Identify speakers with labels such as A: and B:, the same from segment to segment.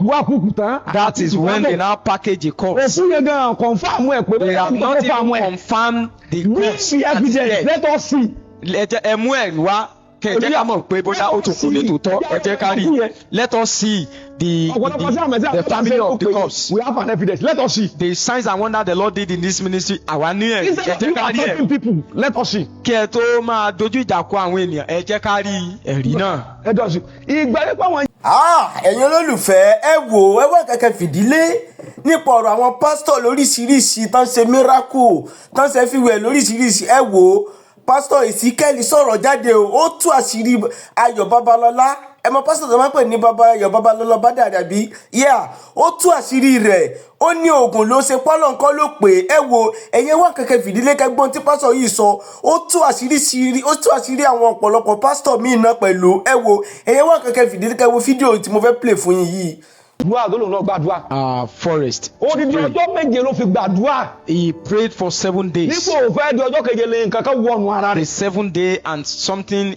A: That is when they now package a corpse.
B: They have not
A: even confirmed the corpse.
B: Let us see.
A: Let us see the family of the corpse.
B: We have an evidence. Let us see
A: the signs and wonders the Lord did in this ministry.
B: People, let us see.
A: Let
B: us see.
C: Ẹ̀yin olólùfẹ́ ẹ wá kẹ̀kẹ́ fìdílé nípa ọ̀rọ̀ àwọn pásítọ̀ lóríṣiríṣi tán ṣe miracle tán ṣe fìwẹ̀ lóríṣiríṣi ẹ wò pásítọ̀ Ezekiel sọ̀rọ̀ jáde ó tú àṣírí Ayọ̀ Babalọla ẹ mọ̀ pásítọ̀ tó máa ń pè ní Ayọ̀ Babalọla bá dàbí ó tú àṣírí rẹ̀ ó ní oògùn ló ṣe pọ́lọ̀ nǹkan ló pè ẹ wo ẹ̀yin wá kẹ̀kẹ́ fìdílé kẹgbọ́n tí pásítọ̀ yìí sọ ó tú àṣírí àwọn ọ̀pọ̀lọpọ̀ pásítọ̀ míì náà pẹ̀lú ẹ wo ẹ̀yin wá kẹ̀kẹ́ fìdílé kẹwo fídíò tí mo fẹ́ play fún yín yìí.
A: Forest. He prayed for 7 days. The 7th day and something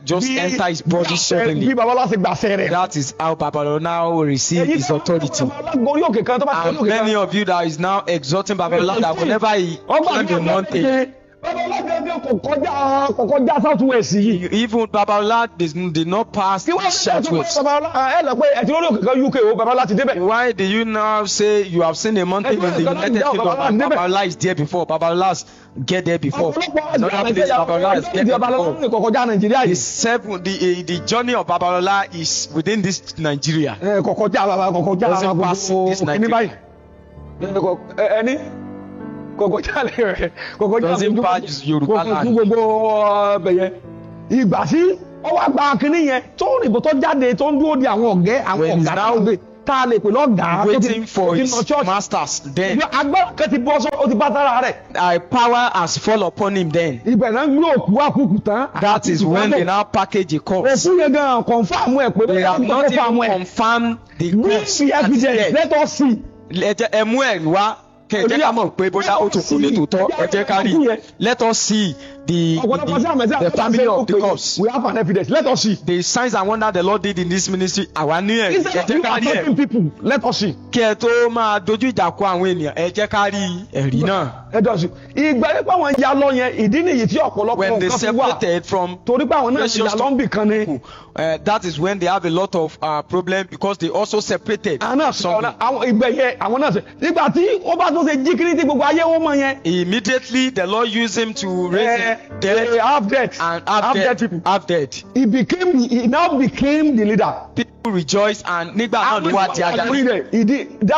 A: just enter his body suddenly. That is how Babalọla now receive his authority. And many of you that is now exalting Babalọla that whenever he climbed the mountain, even Babalọla did not pass southwest. Why do you now say you have seen a mountain in the United Kingdom and Babalọla is there before? Babalọla get there before. Another place Babalọla is there before. The journey of Babalọla is within this Nigeria. Doesn't pass this Nigeria. Doesn't pass Yoruba land.
B: Ìgbà tí ó wá gba kínní yẹn tó rìnbó tó jáde tó ń dúró di àwọn ọ̀gá tá a lè pè lọ́gàá
A: waiting for his masters then.
B: Agbára kan ti bọ́ ó ti bá sára rẹ̀.
A: Power has fall upon him then.
B: Ibẹ̀ náà ń gbé òkú àkúkù tán.
A: That is when they now package a corpse.
B: Òkú yẹn gan confirm ẹ̀ pé
A: they have not even confirmed the corpse.
B: Let us see.
A: Let us see the family of the corpse.
B: We have an evidence. Let us see
A: the signs and wonders the Lord did in this ministry.
B: People, let us see.
A: When they separated from precious people, that is when they have a lot of problem because they also separated. Immediately the Lord used him to raise
B: half dead people. He now became the leader.
A: People rejoiced and that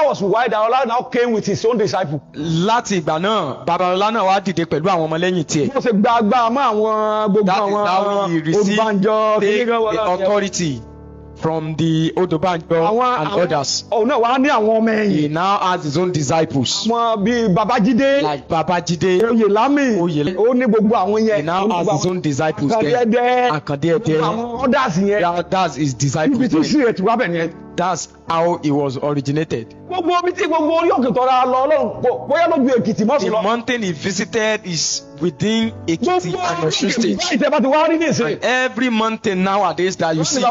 B: was why Babalọla now came with his own disciple.
A: Láti ìgbà náà Babalọla náà wá dìde pẹ̀lú àwọn ọmọlẹ́yìn tiẹ̀.
B: Wọ́n ṣe gbàgbà mọ́ àwọn gbogbo àwọn
A: olùbánjọ the authority from the Odobanjo and others. He now has his own disciples. Like Babajide. He now has his own disciples there. That's his disciples. That's how it was originated. The mountain he visited is within Ekiti and Osun State. And every mountain nowadays that you see,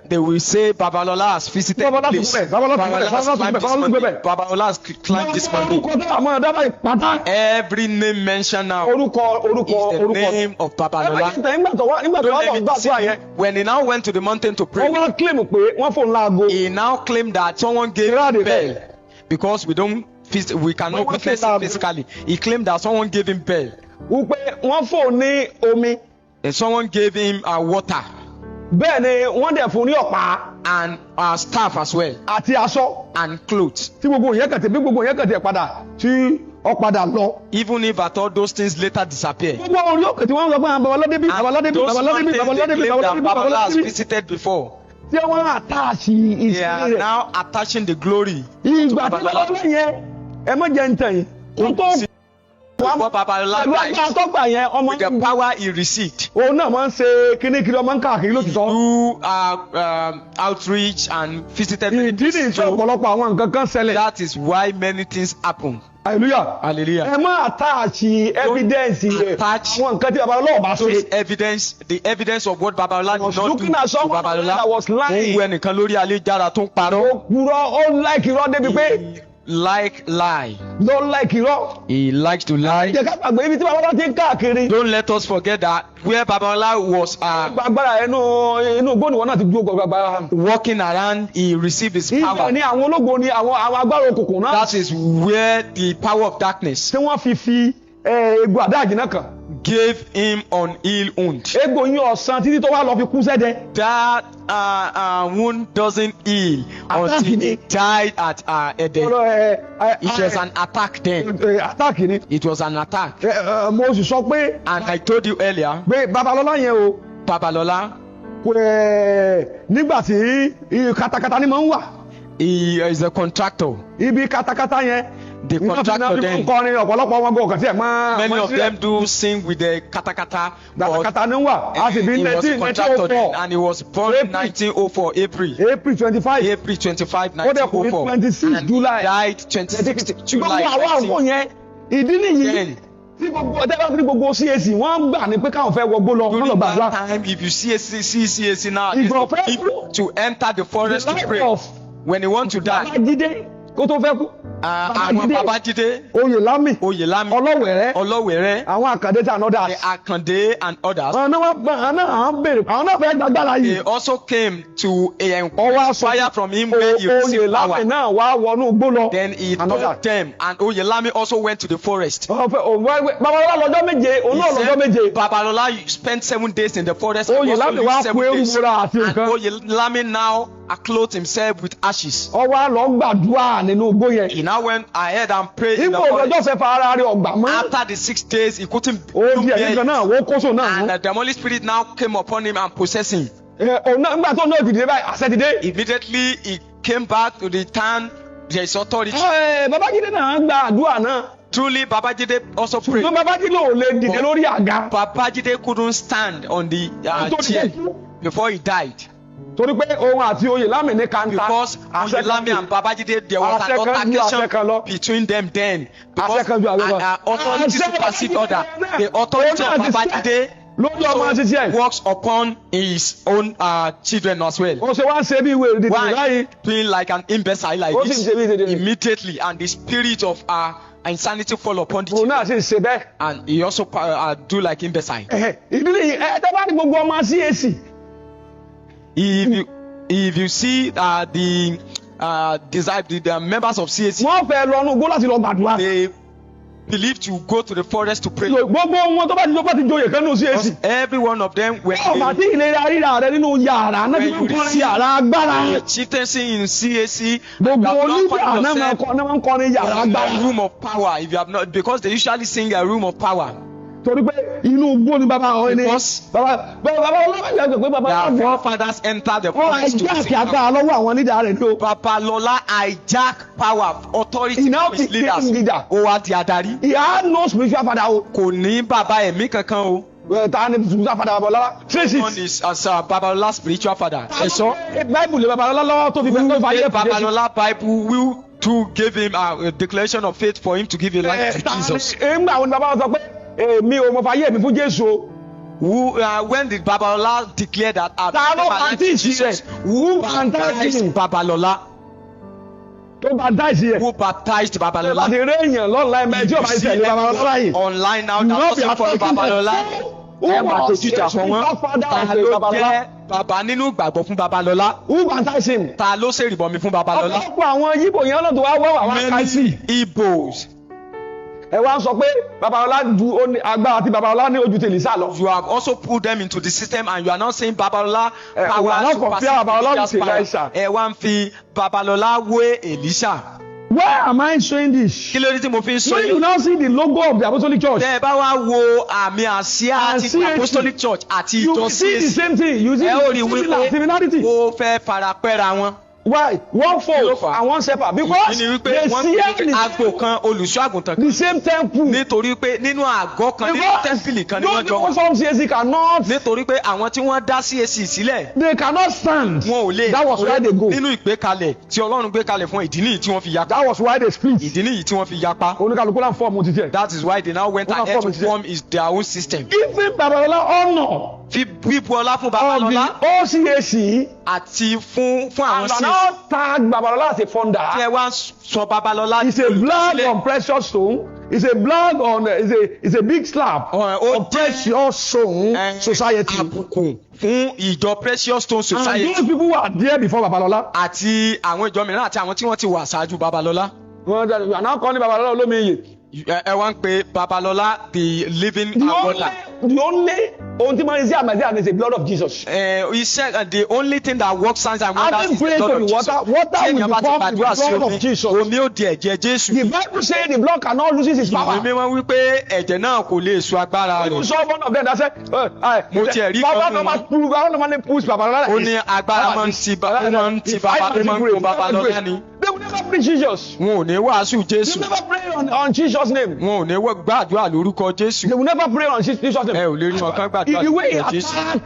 A: they will say Babalọla has visited this place. Babalọla has climbed this mountain. Every name mentioned now is the name of Babalọla. When he now went to the mountain to pray, he now claimed that someone gave him bell because we cannot witness it physically. He claimed that someone gave him bell. And someone gave him water. And staff as well. And clothes. Even if at all those things later disappear. Babalọla has visited before. They are now attaching the glory to Babalọla. What Babalọla with the power he received. Do outreach and visited. That is why many things happen.
B: hallelujah.
A: Hallelujah.
B: Ẹ má attach evidence rẹ̀
A: attach
B: àwọn nǹkan tí Babalọla bá
A: those
B: ṣe.
A: the evidence of what Babalọla
B: was
A: did not do
B: looking at
A: to
B: someone
A: Babalọla.
B: that was lying.
A: Ó ń wo ẹnìkan lórí ayélujára tó ń parọ́.
B: Ó purọ́, ó like irọ́ débi pé
A: Like lie.
B: ló like irọ́.
A: He likes to lie.
B: Jẹ́ ká gbàgbé ibi tí Babalọla ti ń káàkiri.
A: Don't let us forget that where Babalọla was
B: Gbàgbára inú igbó ni wọn náà ti dúró gbàgbára.
A: walking around, he received his
B: Ibẹ̀
A: power.
B: ni àwọn ológo ni àwọn agbára òkùnkùn náà.
A: That is where the power of darkness
B: Tí wọ́n fi egbò àdáàjìnà kan.
A: gave him unhealed wound.
B: Egbò yín ọ̀sán títí tó wá lọ fi kú sẹ́dẹ̀.
A: That wound doesn't heal until he died at Ede. It was an attack then.
B: Attack ni.
A: It was an attack.
B: Mo sì sọ pé.
A: And I told you earlier,
B: Pé Babalọla yẹn o.
A: Babalọla,
B: Nígbà tí katakata ni máa ń wà.
A: he is a contractor.
B: Ibi katakata yẹn.
A: The contractor then.
B: Kọrin ọ̀pọ̀lọpọ̀ wọn gbọ́ kàn sí ẹ̀ máa.
A: Many of them do sing with the katakata.
B: Katakata ni wà. A sì bí
A: He was a contractor then,
B: 1904.
A: and he was born in 1904 April.
B: April 25.
A: April 25,
B: Ó dẹ̀ kú ní
A: 1904.
B: 26
A: And
B: July.
A: he died 26 July.
B: Ṣùgbọ́n àwọn àwọ̀ yẹn ìdí nìyí.
A: Then,
B: Tí gbogbo ọ̀dẹ́gbà tí gbogbo CAC wọ́n gbà ní pé káwọn fẹ́ wọgbó lọ wọ́n lọ
A: during
B: gbàdúrà.
A: that time, if you see CAC now,
B: If
A: it's
B: you're
A: for people to enter the forest
B: The
A: to
B: life
A: pray.
B: of
A: When they want to die,
B: Babájídé kó tó fẹ́ kú.
A: àwọn Babájídé,
B: Oyèlámì.
A: Oyèlámì,
B: Ọlọ́wẹ̀rẹ́.
A: Ọlọ́wẹ̀rẹ́,
B: Àwọn Àkàndé tí àná dà.
A: the Akande and others,
B: Àwọn náà wọ́n gbà àwọn béèrè àwọn náà fẹ́ gbàgbára
A: they
B: yìí.
A: also came to
B: Ọwọ́ aṣọ
A: inquire from him where he received
B: Oyèlámì
A: power.
B: náà wá wọnú igbó lọ.
A: Then he
B: Another.
A: told them, and Oyèlámì also went to the forest.
B: Babalọla lọ́jọ́ méje òun náà lọ́jọ́ méje.
A: Babalola spent 7 days in the forest. And
B: Oyèlámì
A: also
B: wá
A: lived
B: kú
A: 7 days.
B: ewúra àti
A: And
B: nǹkan.
A: Oyèlámì now clothed himself with ashes.
B: Ọwọ́ lọ gbàdúrà nínú igbó yẹn.
A: He now went ahead and prayed in the
B: Ibo
A: forest.
B: ọjọ́ fẹ́ fara rẹ̀ ọgbà mọ́.
A: After the 6 days, he couldn't
B: Ó di
A: bear
B: ẹ̀yìn
A: it.
B: kan náà wọ́n kóso náà
A: And
B: mú.
A: the demonic spirit now came upon him and possessed him.
B: Òun náà nígbà tó náà dìde báyìí àṣẹ dìde.
A: Immediately, he came back to the town. There is authority.
B: Babájídé náà gba àdúrà náà.
A: Truly, Babajide also prayed.
B: Ṣùgbọ́n Babájídé ò lè dìde lórí àga.
A: Babajide couldn't stand on the
B: Nítorí
A: chair
B: pé-
A: before he died.
B: Torí pé òun àti Oyèlámì ní kanta.
A: Because Oyèlámì and Babajide, there was an
B: Àṣẹ kan ju àṣẹ kan
A: altercation
B: lọ.
A: between them then. Because
B: Àṣẹ kan ju àṣẹ kan.
A: authority
B: Àṣẹ
A: supersede order.
B: náà.
A: The authority
B: Òun
A: of
B: náà ti
A: Babajide
B: lórí ọmọ títí ẹ̀.
A: works upon his own children as well.
B: Ó ṣe wá ń ṣe bí ìwé ìdìbò
A: Why?
B: báyìí.
A: Doing like an imbecile like
B: Ó sì ń
A: this
B: ṣe bí ìdìbò.
A: immediately, and the spirit of insanity fall upon the
B: Òun
A: children.
B: náà sì ń ṣe bẹ́ẹ̀.
A: And he also do like imbecile.
B: Ìdílé yìí tẹ́lá ní gbogbo ọmọ CAC.
A: If you see the members of CAC,
B: Wọ́n fẹ́ lọ inú igbó láti lọ gbàdúrà.
A: they believe to go to the forest to pray.
B: Gbogbo wọn tó bá ti joyè kan nínú CAC.
A: Every one of them were
B: Ọba tí ìlera ríra rẹ nínú yàrá náà ti
A: When you
B: kọ́ ní
A: receive-
B: yàrá agbára.
A: chieftaincy in CAC.
B: Gbogbo
A: you have not
B: oníjà
A: called
B: náà
A: yourself
B: máa ń kọ́ ní yàrá
A: a
B: agbára.
A: room of power. If you have not, because they usually sing a room of power.
B: Torí pé inú igbó ni bàbá àwọn ẹni.
A: Because
B: Bàbá ọlọ́wọ́ ìgbà pé bàbá
A: their
B: ọlọ́wọ́.
A: forefathers entered the
B: Wọ́n
A: forest to
B: àìjá àti
A: receive
B: agbára
A: power.
B: lọ́wọ́ àwọn nídàá rẹ̀ ní o.
A: Babalola hijack power, authority
B: He now
A: from his
B: became
A: leaders.
B: leader.
A: Ó wá di adarí.
B: He had no spiritual father o.
A: Kò ní bàbá ẹ̀mí kankan o.
B: Ta ni spiritual father Babalọla? Trace
A: One
B: it.
A: is as Babalola's spiritual father. Ẹ̀ṣọ́.
B: Bible lè Babalọla lọ́wọ́ tó fi fẹ́ tó fàyè
A: Babalola Bible will to give him a declaration of faith for him to give a life to Jesus.
B: Nígbà wo ni bàbá wọn sọ pé èmi ò mọ fàyè mi fún Jésù o.
A: When did Babalola declare that?
B: Ta ló baptise rẹ̀? Who baptized him?
A: Babalola.
B: Tó baptise rẹ̀.
A: Who baptized
B: Tó bá
A: Babalola?
B: ti rí èèyàn lọ́la ẹ̀mẹ́ tí o bá ti tẹ̀lé Babalọla yìí.
A: Online now,
B: You
A: that
B: know
A: also
B: the
A: follow
B: affecting
A: Babalola.
B: Who
A: Ẹ máa
B: was
A: dojú ìjà
B: the
A: fún wọn.
B: spiritual father
A: Ta
B: of
A: ló
B: Babalọla?
A: jẹ́ bàbá nínú ìgbàgbọ́ fún Babalola?
B: Who baptized him?
A: Ta ló ṣèrìbọmi fún Babalola?
B: Ọ̀pọ̀lọpọ̀ àwọn Yíbò yẹn lọ́dọ̀ wá wá àwọn àkáìsì.
A: Many Igbos.
B: Ẹ wá ń sọ pé Babalọla ju agbára tí Babalọla ní ojú tèlísà lọ.
A: You have also put them into the system, and you are now saying Babalola
B: we are
A: power
B: not compare Babalola with Elisha.
A: Ẹ wá ń fi Babalola wé Elisha.
B: Why am I saying this?
A: Kí ló dé tí mo fi ń sọ
B: When you
A: yìí?
B: now see the logo of the Apostolic Church,
A: Tẹ́ ẹ bá wá wo àmì àsíá
B: And
A: ti
B: CAC.
A: Apostolic Church àti
B: you
A: ìjọ
B: see the
A: CAC.
B: same thing. You see
A: Ẹ ó rí
B: the similar
A: wípé
B: similarity.
A: ó fẹ́ farapẹ́ra wọn.
B: Why? One fold and one shepherd. Because they share
A: agbo kan olùṣọ́ àgùntàn
B: the same temple.
A: Nítorí pé nínú àgọ́ kan nínú tẹ́ḿpìlì kan ni wọ́n jọ wà.
B: Those from CAC cannot.
A: Nítorí pé àwọn tí wọ́n dá CAC sílẹ̀.
B: They cannot stand.
A: Wọn ò lè.
B: That was why they go.
A: Nínú ìgbékalẹ̀ tí Ọlọ́run gbé kalẹ̀ fún ìdí nìyí tí wọ́n fi yapa.
B: That was why they split.
A: Ìdí nìyí tí wọ́n fi yapa.
B: Oníkàlùkù náà fọ́ọ̀mù ti tiẹ̀.
A: That is why they now went ahead to form their own system.
B: Giving Babalọla honor.
A: Fi bíbu ọlá fún Babalọla.
B: Of the OCAC.
A: Àti fún àwọn
B: And now tag Babalọla as a founder.
A: Tí ẹ wá sọ Babalọla.
B: It's a blog on precious stone. It's a blog on it's a big slap on precious stone society.
A: Àbùkù fún ìjọ Precious Stone Society.
B: And those people who are there before Babalọla.
A: Àti àwọn ìjọ mìíràn àti àwọn tí wọ́n ti wà ṣáájú Babalọla.
B: We are now calling Babalọla Olómiyè.
A: Ẹ wá ń pe Babalọla the living water.
B: The only ohun tí mo ń ṣe àmàlẹ́ is the blood of Jesus.
A: He said the only thing that works signs and wonders is the blood of Jesus.
B: Water will become the blood of Jesus.
A: Omi ó di ẹ̀jẹ̀ Jésù.
B: The Bible say the blood cannot lose its power.
A: Ìwé mímọ́ wípé ẹ̀jẹ̀ náà kò lè so agbára rẹ̀.
B: You saw one of them that said,
A: mo tiẹ̀ rí kan nínú wọn.
B: Baba normally push Babalọla.
A: Ó ní agbára máa ń ti Babalọla ni.
B: They will never preach Jesus.
A: Wọn ò ní wàásù Jésù.
B: They will never pray on Jesus' name.
A: Wọn ò ní gbàdúrà lórúkọ Jésù.
B: They will never pray on Jesus' name.
A: Ẹ ò lè rí wọn kán gbàdúrà
B: The way he
A: lórúkọ Jésù.
B: attack,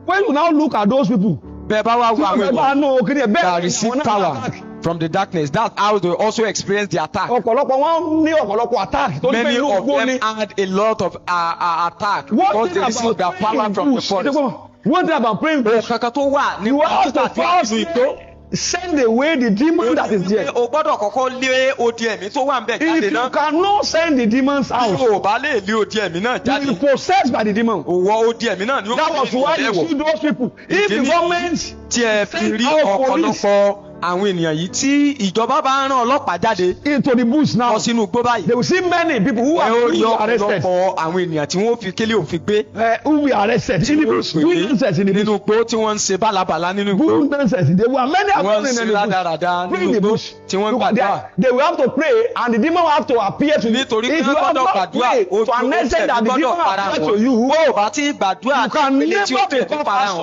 B: when you now look at those people,
A: Bẹ́ẹ̀ bá wá wo àwọn èèyàn that
B: that
A: receive power from the darkness, that's how they also experience the attack.
B: ọ̀pọ̀lọpọ̀ wọn ní ọ̀pọ̀lọpọ̀ attack.
A: Many of them had a lot of attack because they received their power from the forest.
B: One thing about praying,
A: Kankan tó wà ní
B: you have to
A: àti
B: first
A: inú igbó.
B: send away the demon that is there.
A: O gbọ́dọ̀ kọ́kọ́ lé odi ẹ̀mí tó wà ń bẹ̀ jáde
B: If you
A: náà.
B: cannot send the demons out,
A: Bí o bá lè lé odi ẹ̀mí náà
B: you
A: jáde,
B: will be possessed by the demon.
A: òwò odi ẹ̀mí náà ni ó
B: That was why you see those people. If the government
A: tí ẹ fi rí ọ̀pọ̀lọpọ̀ àwọn ènìyàn yìí tí ìjọba bá rán ọlọ́pàá jáde
B: into the bush now,
A: lọ sínú igbó báyìí.
B: they will see many people who
A: Ẹ ó rí
B: are arrested.
A: ọ̀pọ̀lọpọ̀ àwọn ènìyàn tí wọ́n fi kélé òfin gbé.
B: Who were arrested in the bush, doing nonsense in the
A: nínú
B: bush,
A: igbó tí wọ́n ń ṣe bálabàla nínú igbó.
B: doing nonsense. There were many
A: Wọ́n ń
B: happening
A: ṣe
B: in the bush.
A: rádaràda
B: Pray in
A: nínú
B: the
A: igbó
B: bush.
A: tí wọ́n ń
B: Look at
A: gbàdúrà.
B: that. They will have to pray, and the demon will have to appear to you.
A: Nítorí pé
B: If you
A: wọ́n
B: have
A: gbọ́dọ̀
B: not
A: gbàdúrà,
B: prayed to an extent that the demon will appear to you,
A: bó o bá ti gbàdúrà
B: you can
A: ilé tí ó
B: never
A: tẹ̀ tó
B: become
A: fara hàn.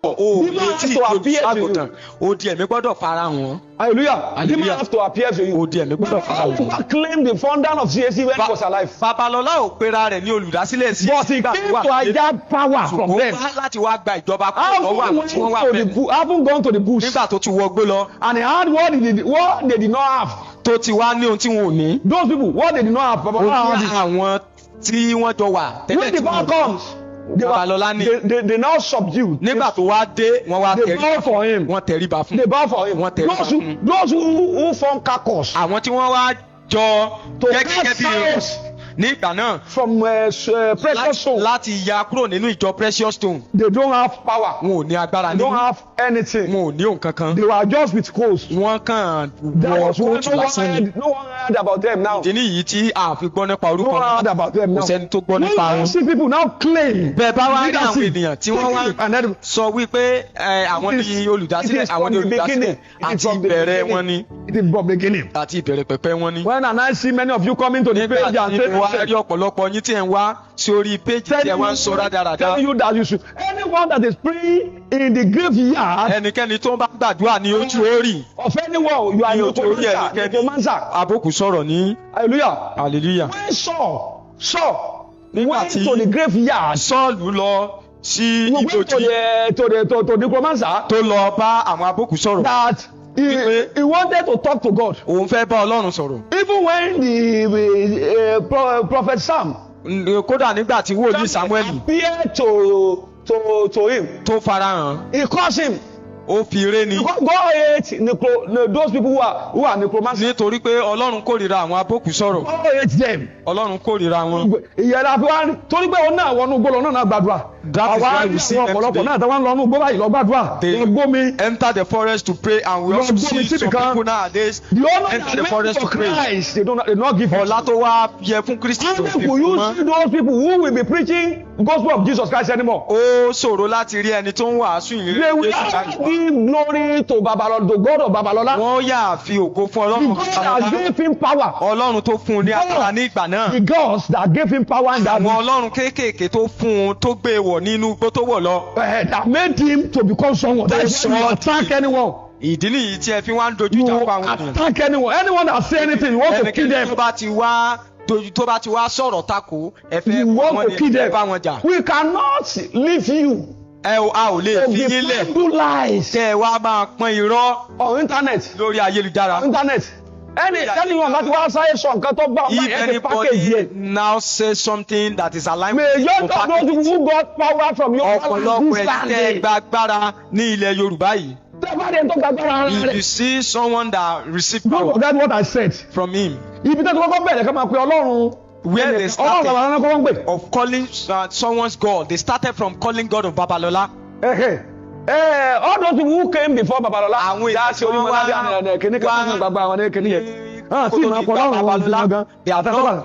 A: O lè tí ìgbàgbọ́tàn odi ẹ̀mí gbọ́dọ̀ fara hàn.
B: hallelujah. The demon have to appear to you.
A: Odi ẹ̀mí gbọ́dọ̀ fara hàn.
B: Never claim the founder of CAC when he was alive.
A: Babalọla ò pera rẹ̀ ní olùdásílẹ̀ sí.
B: But he came to hijack power from
A: Ó
B: them.
A: bá láti wá gba ìjọba kúrò lọ́wọ́ àwọn tí wọ́n wà bẹ́ẹ̀.
B: Haven't gone to the bush.
A: Nígbà tó ti wọgbó lọ.
B: And he had what they did not have.
A: Tó ti wá ní ohun tí wọn ò ní.
B: Those people, what they did not have.
A: Ó ní àwọn tí wọ́n jọ wà tẹ́lẹ̀
B: When the
A: tí
B: power
A: wọ́n
B: comes,
A: Babalọla ní.
B: they now subdue.
A: Nígbà tó wá dé, wọ́n wá
B: They bow for him.
A: wọ́n tẹríba fún.
B: They bow for him.
A: Wọ́n tẹríba
B: Those
A: fún.
B: those who form caucus
A: Àwọn tí wọ́n wá jọ
B: to
A: gẹ́gẹ́
B: cast
A: bí
B: out
A: ní ìgbà náà
B: from precious stone,
A: láti ya kúrò nínú ìjọ Precious Stone.
B: they don't have power.
A: Wọn ò ní agbára
B: They don't
A: nínú.
B: have anything.
A: Wọn ò ní òun kankan.
B: They were just with coals.
A: Wọ́n kàn
B: That
A: wọ
B: was why
A: kóòtù lásán ni.
B: no one heard about them now.
A: Ìdí nìyí tí a fi gbọ́ nípa
B: No
A: orúkọ
B: one heard
A: náà.
B: about them now.
A: Kò sẹ́ni tó gbọ́
B: When
A: nípa
B: you
A: wọn.
B: see people now claim
A: Bẹ́ẹ̀ bá wá rí àwọn
B: leadership,
A: ènìyàn tí wọ́n wá
B: and then
A: sọ wípé àwọn ní olùdásílẹ̀ àwọn ní olùdásílẹ̀ àti ìbẹ̀rẹ̀ wọn ni.
B: It is from the beginning.
A: Àti ìbẹ̀rẹ̀ pẹ̀pẹ̀ wọn ni.
B: When I see many of you coming to the page
A: Nígbà
B: and
A: tí mo wá rí
B: saying,
A: ọ̀pọ̀lọpọ̀ yín tí ẹ̀ ń wá sí orí péjì tí ẹ̀ wá ń sọ rádaràda.
B: telling you that you should, anyone that is praying in the graveyard
A: Ẹnikẹ́ni tó bá gbàdúrà ní ojú orí.
B: of anyone, you are
A: Ní ojú orí ẹnikẹ́ni.
B: necromancer.
A: Àbókù sọ̀rọ̀ ní
B: Hallelujah.
A: hallelujah.
B: When Saul
A: Nígbà
B: went
A: tí
B: to the graveyard,
A: Sọ́ọ̀lù lọ sí
B: he went to
A: ibojì
B: the necromancer
A: tó lọ bá àwọn àbókù sọ̀rọ̀.
B: that he wanted to talk to God.
A: Òun fẹ́ bá Ọlọ́run sọ̀rọ̀.
B: Even when the prophet Sam
A: Kódà nígbà tí wòlíì Samuel
B: appeared to him,
A: tó farahàn,
B: he caused him.
A: ó fi ré ni.
B: God hate those people who are necromancers.
A: Nítorí pé Ọlọ́run kórìíra àwọn àbókù sọ̀rọ̀.
B: God hate them.
A: Ọlọ́run kórìíra wọn.
B: Ìyẹ̀dá fi wá torí pé òun náà wọnú gbọ́dọ̀ náà gbàdúrà.
A: That is why we see them
B: ọ̀pọ̀lọpọ̀
A: today.
B: náà tẹ́wọ́n lọ nú gbọ́ báyìí lọ gbàdúrà.
A: They
B: Lọ gbómi.
A: enter the forest to pray, and we also see some people nowadays
B: The honor
A: enter
B: that
A: the
B: meant
A: forest
B: for
A: to pray.
B: Christ, they not give
A: Ọlá tó wá yẹ fún Kristi tó
B: How
A: fi
B: will
A: fún
B: you
A: wọn.
B: see those people who will be preaching gospel of Jesus Christ anymore?
A: Ó ṣòro láti rí ẹni tó ń wàásù
B: They
A: ìrírí
B: will
A: Jésù
B: not
A: báyìí.
B: give glory to Babalọla, the God of Babalọla.
A: Wọ́n yà fi ògo fún
B: The
A: Ọlọ́run
B: God that gave him power.
A: Ọlọ́run tó fún un ní agbára ní ìgbà náà.
B: The God that gave him power in that
A: Àwọn Ọlọ́run kéékèèké tó fún un tó gbé e wọ̀ nínú igbó tó wọ̀ lọ.
B: that made him to become someone. That is why you attack anyone.
A: ìdí nìyí tí ẹ fi wá ń dojú ìjà
B: You
A: kọ àwọn ènìyàn.
B: attack anyone that say anything, you want to kill
A: Ẹnikẹ́ni
B: them.
A: tó bá ti wá sọ̀rọ̀ tako ẹ fẹ́
B: You want to kill them.
A: bá wọn jà.
B: We cannot leave you
A: A ò lè
B: to
A: fi
B: be
A: yín lẹ̀
B: peddle lies
A: kẹ́ ẹ wá máa pọ́n irọ́
B: on internet.
A: lórí ayélujára.
B: Anyone láti wá sáyé sọ nǹkan tó bá
A: If
B: ẹ ti package
A: anybody
B: yẹ.
A: now says something that is aligned
B: May
A: with
B: your
A: your
B: God know
A: package,
B: who got power from your
A: ọ̀pọ̀lọpọ̀
B: this land.
A: ẹ̀jẹ̀ gbàgbára ní ilẹ̀ Yorùbá yìí.
B: Tẹ́fàdé tó gbàgbára ara
A: If you
B: rẹ̀.
A: see someone that received
B: Don't
A: power
B: forget what I said.
A: from him,
B: Ibi tó ti kọ́kọ́ bẹ̀rẹ̀ ká máa pe Ọlọ́run.
A: where they
B: Ọlọ́run
A: started
B: bàbá náà kọ́kọ́ ń pè.
A: of calling someone's God, they started from calling God of Babalọla.
B: All those people who came before Babalọla.
A: Àwọn èèyàn tí wọ́n wá
B: kìnní kan gbàgbà àwọn ní kìnní yẹn.
A: kó tó di Babalọla,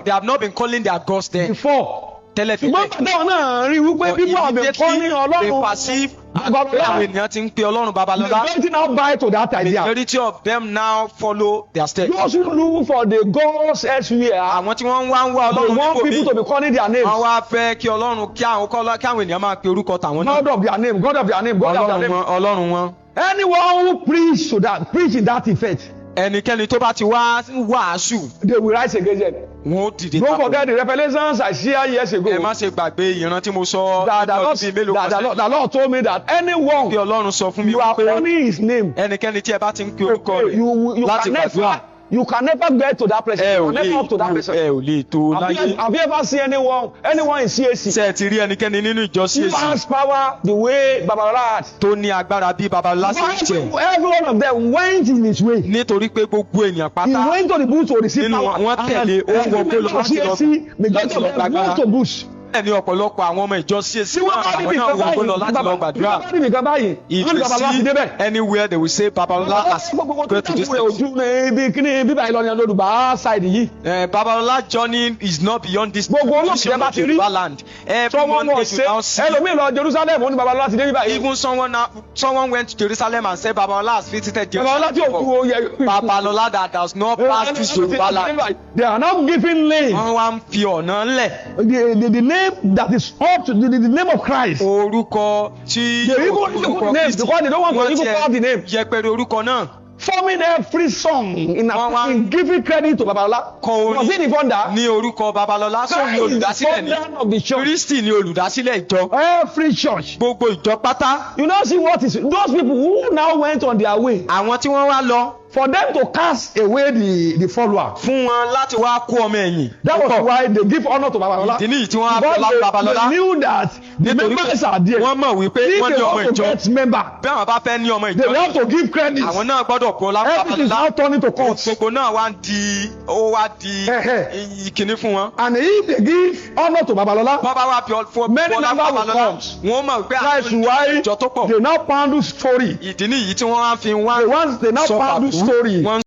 A: they have not been calling their gods then.
B: Before.
A: Tẹ́lẹ̀
B: Ṣùgbọ́n
A: tẹ́lẹ̀.
B: pàtó náà rí wípé people have been calling
A: They
B: Ọlọ́run.
A: perceive
B: Babalọla.
A: àwọn ènìyàn ti ń pe Ọlọ́run Babalọla.
B: Majority now buy to that idea.
A: Majority of them now follow their steps.
B: Those who look for the gods elsewhere,
A: Àwọn tí wọ́n ń wá
B: they
A: Ọlọ́run
B: want
A: níbòmí,
B: people to be calling their names.
A: wọ́n wá fẹ́ kí Ọlọ́run kí àwọn ènìyàn máa pe orúkọ tàwọn náà.
B: God of their name, God of their name, God of their
A: Ọlọ́run
B: name.
A: wọn, Ọlọ́run wọn.
B: Anyone who preach in that effect,
A: Ẹnikẹ́ni tó bá ti wá wàásù,
B: they will rise against them.
A: wọn ó dìde
B: Don't
A: tako.
B: forget the revelations I shared years ago.
A: Ẹ má ṣe gbàgbé ìran tí mo sọ
B: That the
A: ọdún bíi mélòó kan sẹ́yìn.
B: Lord told me that anyone
A: Bí Ọlọ́run sọ fún mi
B: you are
A: pé
B: calling his name,
A: ẹnikẹ́ni tí ẹ bá ti ń pe orúkọ rẹ̀
B: you
A: láti gbàdúrà,
B: you can never get to that person.
A: ẹ
B: You
A: ò
B: can never up to that person.
A: lè tó láyé.
B: Have you ever seen anyone in CAC
A: Ṣé ẹ ti rí ẹnikẹ́ni nínú ìjọ
B: who
A: CAC
B: has power the way Babalọla had?
A: tó ní agbára bí Babalọla ṣe ń jẹ?
B: Every one of them went in his way.
A: Nítorí pé gbogbo ènìyàn
B: He
A: pátá
B: went to the bush to receive
A: nínú
B: power.
A: wọn tẹ̀lé owó pé lọ láti lọ
B: Go to bush.
A: bẹ́ẹ̀ ni ọ̀pọ̀lọpọ̀ àwọn ọmọ ìjọ CAC
B: Tí wọ́n bá rí
A: àwọn náà wọ́n lọ láti lọ gbàdúrà.
B: Tí wọ́n bá rí nìkan báyìí,
A: If
B: wọ́n ní
A: you
B: Babalọla ti
A: see
B: débẹ̀.
A: anywhere they will say Babalọla has gone to this place.
B: Ojú ní ibi kíní bíbá Ìlọrin Yorùbá side yìí.
A: Babalọla journey is not beyond this
B: Gbogbo olóòtú
A: position
B: ẹ bá
A: of
B: ti rí.
A: Yorùbá land.
B: Someone
A: Everyone
B: was
A: they
B: say,
A: will now see.
B: ẹlòmíì lọ Jerusalem, wọ́n ní Babalọla ti dé bíbá yìí.
A: Even someone went to Jerusalem and said Babalọla has visited
B: Babalọla tí
A: Jerusalem.
B: òkú oyè.
A: Babalọla that does not pass through Yorùbá land.
B: They are now giving name.
A: Wọ́n wá ń fi ọ̀nà ńlẹ̀.
B: The name that is up to the name of Christ.
A: Orúkọ tí
B: They even put the name because they don't want to even call the name.
A: Yẹpẹrẹ orúkọ náà.
B: Forming every song in
A: Wọ́n
B: in giving credit to Babalọla.
A: Kọ
B: Was he the founder?
A: ní orúkọ Babalọla sọ ní
B: Christ is the
A: olùdásílẹ̀ ní.
B: founder of the church.
A: Kristi ní olùdásílẹ̀ ìjọ.
B: Every church.
A: Gbogbo ìjọ pátá.
B: You know, see what is those people who now went on their way
A: Àwọn tí wọ́n wá lọ
B: for them to cast away the follower.
A: fún wọn láti wá kó ọmọ ẹ̀yìn.
B: That was why they give honor to Babalọla.
A: Ìdí nìyí tí wọ́n á
B: Because
A: bọ́lá Babalọla.
B: they knew that the
A: Nítorí
B: members are there.
A: wọ́n mọ̀ wípé
B: If
A: wọ́n
B: they
A: ní ọmọ
B: want to
A: ìjọ.
B: get member,
A: Bí àwọn bá fẹ́ ní ọmọ
B: they
A: ìjọ,
B: have to give credit.
A: àwọn náà gbọ́dọ̀ bọ́lá
B: Everything is now
A: Babalọla.
B: turning to court.
A: Gbogbo náà wá di ìkíní fún wọn.
B: And if they give honor to Babalọla,
A: Wọ́n bá wá fi
B: many
A: bọ́lá
B: members will
A: Babalọla.
B: come.
A: Wọ́n mọ̀ pé
B: That's
A: àwọn
B: why
A: ìjọ tó pọ̀.
B: they now pound story.
A: Ìdí nìyí tí wọ́n á fi wá
B: They now
A: sọ
B: pound
A: pàtó.
B: story.
A: Wọ́n